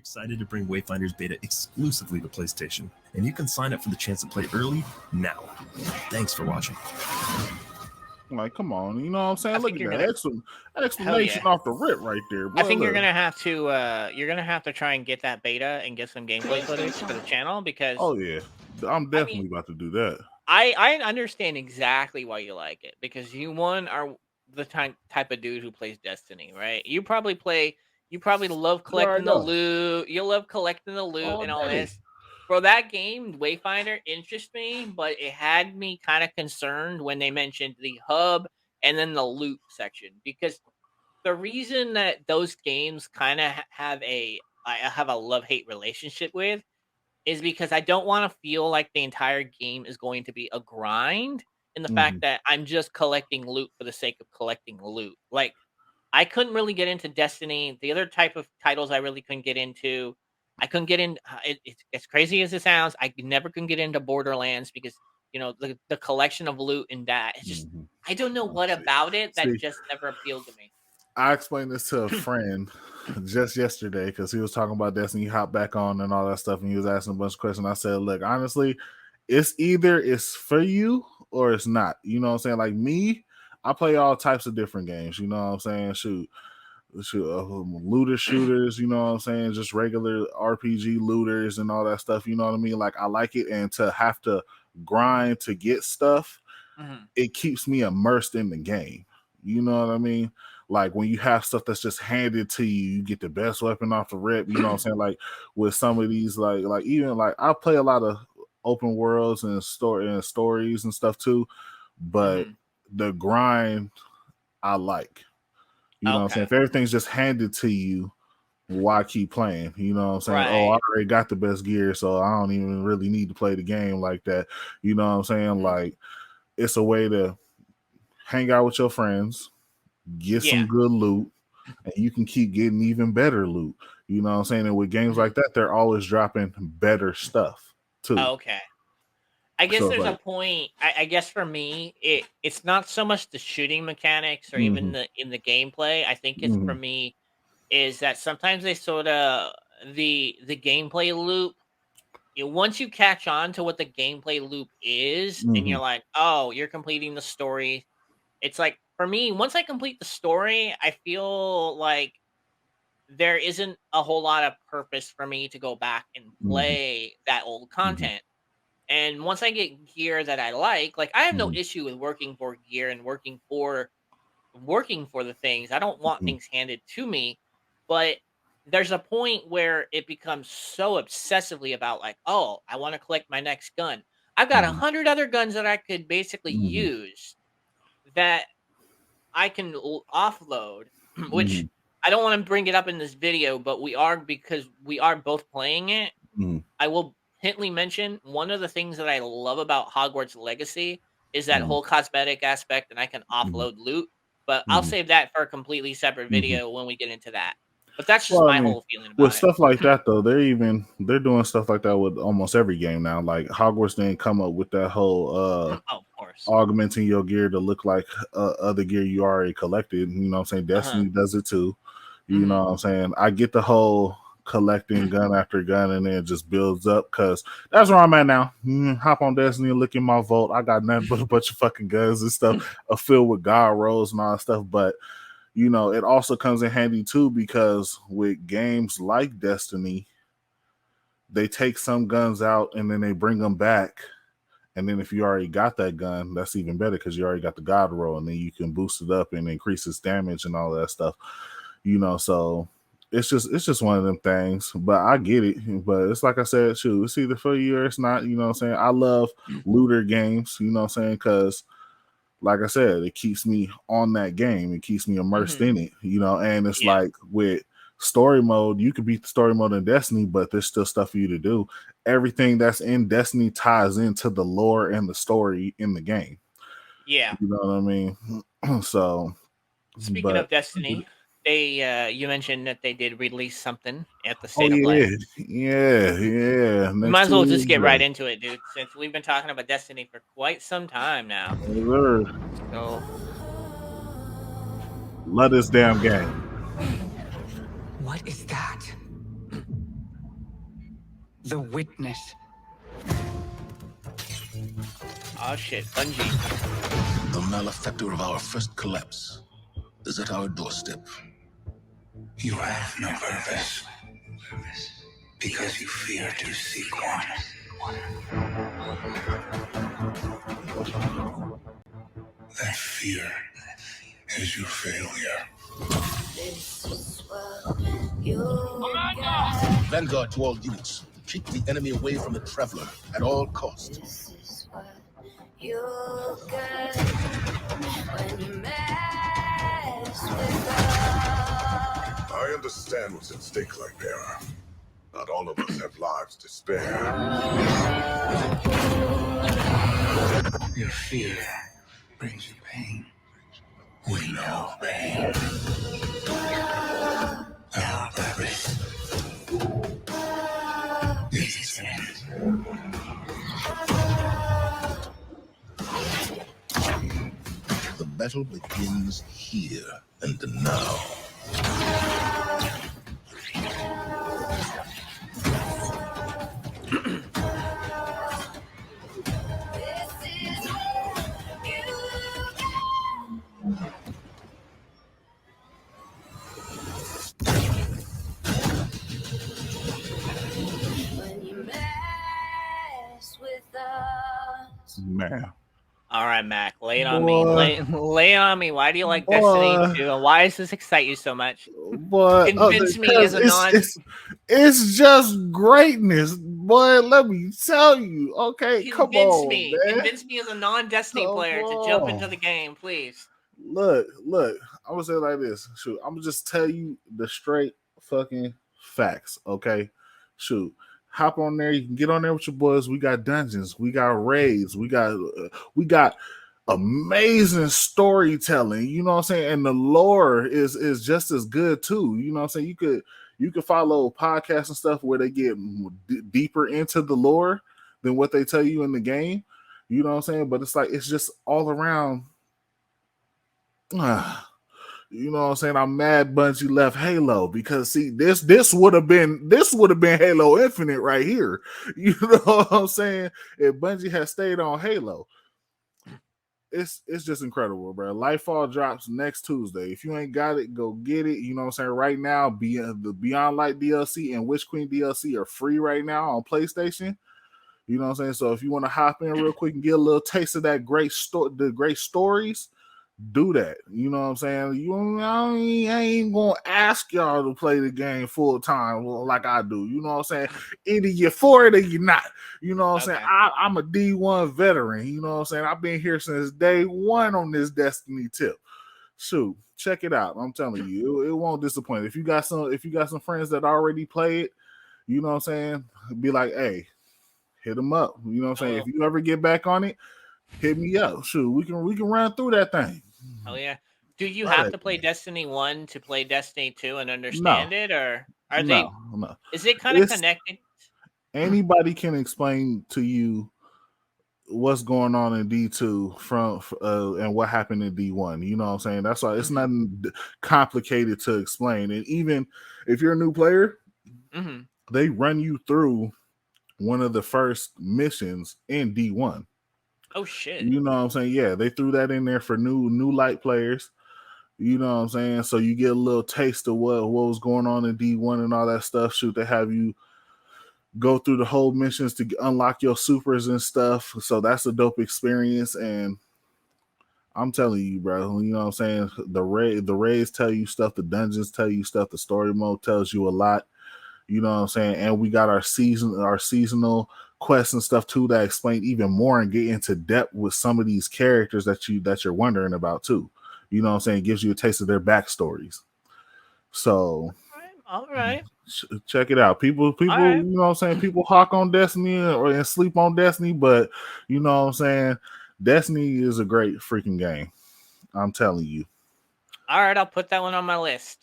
excited to bring Wayfinder's beta exclusively to PlayStation, and you can sign up for the chance to play early now. Thanks for watching. Like, come on, you know what I'm saying? Look at that explanation off the rip right there. Boy, I think you're gonna have to try and get that beta and get some gameplay footage for the channel because I'm definitely about to do that. I understand exactly why you like it because you are the type of dude who plays Destiny, right? You probably love collecting the loot. You love collecting the loot and all this. Bro, that game, Wayfinder, interests me, but it had me kind of concerned when they mentioned the hub and then the loot section. Because the reason that those games kind of I have a love-hate relationship with is because I don't want to feel like the entire game is going to be a grind in the fact that I'm just collecting loot for the sake of collecting loot. Like, I couldn't really get into Destiny. The other type of titles I really couldn't get into. I couldn't get in. It's as crazy as it sounds. I never could get into Borderlands because the collection of loot in that. It's just I don't know what about it that just never appealed to me. I explained this to a friend just yesterday because he was talking about Destiny. He hopped back on and all that stuff, and he was asking a bunch of questions. I said, "Look, honestly, it's either it's for you or it's not." You know what I'm saying? Like me, I play all types of different games. You know what I'm saying? Shoot, looter shooters, you know what I'm saying? Just regular RPG looters and all that stuff, you know what I mean? Like, I like it, and to have to grind to get stuff, it keeps me immersed in the game. You know what I mean? Like, when you have stuff that's just handed to you, you get the best weapon off the rip, you know what I'm saying? Like, with some of these, like even, like, I play a lot of open worlds and stories and stuff too, but the grind, I like. You know what I'm saying? If everything's just handed to you, why keep playing? You know what I'm saying? Right. Oh, I already got the best gear, so I don't even really need to play the game like that. You know what I'm saying? Like, it's a way to hang out with your friends, get some good loot, and you can keep getting even better loot. You know what I'm saying? And with games like that, they're always dropping better stuff too. Okay. I guess there's a point. I guess for me, it's not so much the shooting mechanics or even in the gameplay. I think it's for me is that sometimes they sort of the gameplay loop. Once you catch on to what the gameplay loop is, and you're like, oh, you're completing the story. It's like for me, once I complete the story, I feel like there isn't a whole lot of purpose for me to go back and play that old content. And once I get gear that I like I have no issue with working for gear and working for the things. I don't want things handed to me, but there's a point where it becomes so obsessively about like, oh, I want to collect my next gun. I've got 100 other guns that I could basically use that I can offload, which I don't want to bring it up in this video, but because we are both playing it. I will hintly mention one of the things that I love about Hogwarts Legacy is that whole cosmetic aspect, and I can offload loot. But I'll save that for a completely separate video when we get into that. But that's just my whole feeling about it. With stuff like that, though, they're doing stuff like that with almost every game now. Like Hogwarts didn't come up with that whole of course, augmenting your gear to look like other gear you already collected. You know what I'm saying? Destiny does it too. You know what I'm saying? I get the whole collecting gun after gun, and then it just builds up because that's where I'm at now. Hop on Destiny and look in my vault. I got nothing but a bunch of fucking guns and stuff filled with god rolls and all that stuff. But you know, it also comes in handy too because with games like Destiny, they take some guns out and then they bring them back. And then if you already got that gun, that's even better because you already got the god roll, and then you can boost it up and increase its damage and all that stuff. You know, so it's just one of them things, but I get it. But it's like I said, shoot, it's either for you or it's not. You know what I'm saying? I love looter games, you know what I'm saying? Because like I said, it keeps me on that game. It keeps me immersed in it, you know, and it's like with story mode, you could beat the story mode in Destiny, but there's still stuff for you to do. Everything that's in Destiny ties into the lore and the story in the game. Yeah. You know what I mean? So speaking of Destiny, they you mentioned that they did release something at the State of Play. Yeah. We might as well just get right into it, dude, since we've been talking about Destiny for quite some time now. So love this damn game. What is that? The witness. Oh shit, Bungie. The malefactor of our first collapse is at our doorstep. You have no purpose. Because you fear to seek one. That fear is your failure. Vanguard to all units. Keep the enemy away from the Traveler at all costs. This is what you get when you mess with us. I understand what's at stake, Lightbearer. Not all of us have lives to spare. Your fear brings you pain. We know pain. Our purpose is its end. The battle begins here and now. When you mess with us. Man. All right, Mac, lay it on me. Lay it on me. Why do you like Destiny 2? And why does this excite you so much? But Convince me as a it's just greatness, boy. Let me tell you. Okay, come on, man. Convince me as a non-Destiny player to jump into the game, please. Look. I'm gonna say it like this. Shoot, I'm gonna just tell you the straight fucking facts. Okay, shoot. Hop on there. You can get on there with your boys. We got dungeons. We got raids. We got amazing storytelling. You know what I'm saying? And the lore is just as good too. You know what I'm saying? You could follow podcasts and stuff where they get deeper into the lore than what they tell you in the game. You know what I'm saying? But it's like it's just all around. You know what I'm saying? I'm mad Bungie left Halo because see this would have been Halo Infinite right here. You know what I'm saying? If Bungie had stayed on Halo, it's just incredible, bro. Lightfall drops next Tuesday. If you ain't got it, go get it. You know what I'm saying? Right now, the Beyond Light DLC and Witch Queen DLC are free right now on PlayStation. You know what I'm saying? So if you want to hop in real quick and get a little taste of that the great stories, do that. You know what I'm saying? I ain't gonna ask y'all to play the game full time like I do. You know what I'm saying? Either you're for it or you're not. You know what I'm saying? I'm a D1 veteran. You know what I'm saying? I've been here since day one on this Destiny tip. Shoot, check it out. I'm telling you, it won't disappoint. If you got some friends that already play it, you know what I'm saying? Be like, hey, hit them up. You know what I'm saying? If you ever get back on it, hit me up. Shoot, we can run through that thing. Oh yeah. Do you have to play Destiny 1 to play Destiny 2 and understand it, or are they? No. Is it kind of connected? Anybody can explain to you what's going on in D2 from and what happened in D1. You know what I'm saying? That's why it's nothing complicated to explain. And even if you're a new player, they run you through one of the first missions in D1. Oh shit! You know what I'm saying? Yeah, they threw that in there for new light players. You know what I'm saying? So you get a little taste of what was going on in D1 and all that stuff. Shoot, they have you go through the whole missions to unlock your supers and stuff. So that's a dope experience. And I'm telling you, bro, you know what I'm saying? The raids tell you stuff, the dungeons tell you stuff, the story mode tells you a lot. You know what I'm saying? And we got our seasonal quests and stuff too that explain even more and get into depth with some of these characters that you're wondering about too. You know what I'm saying? It gives you a taste of their backstories. So all right. Check it out. People, you know what I'm saying? People hawk on Destiny and sleep on Destiny, but you know what I'm saying? Destiny is a great freaking game. I'm telling you. All right, I'll put that one on my list.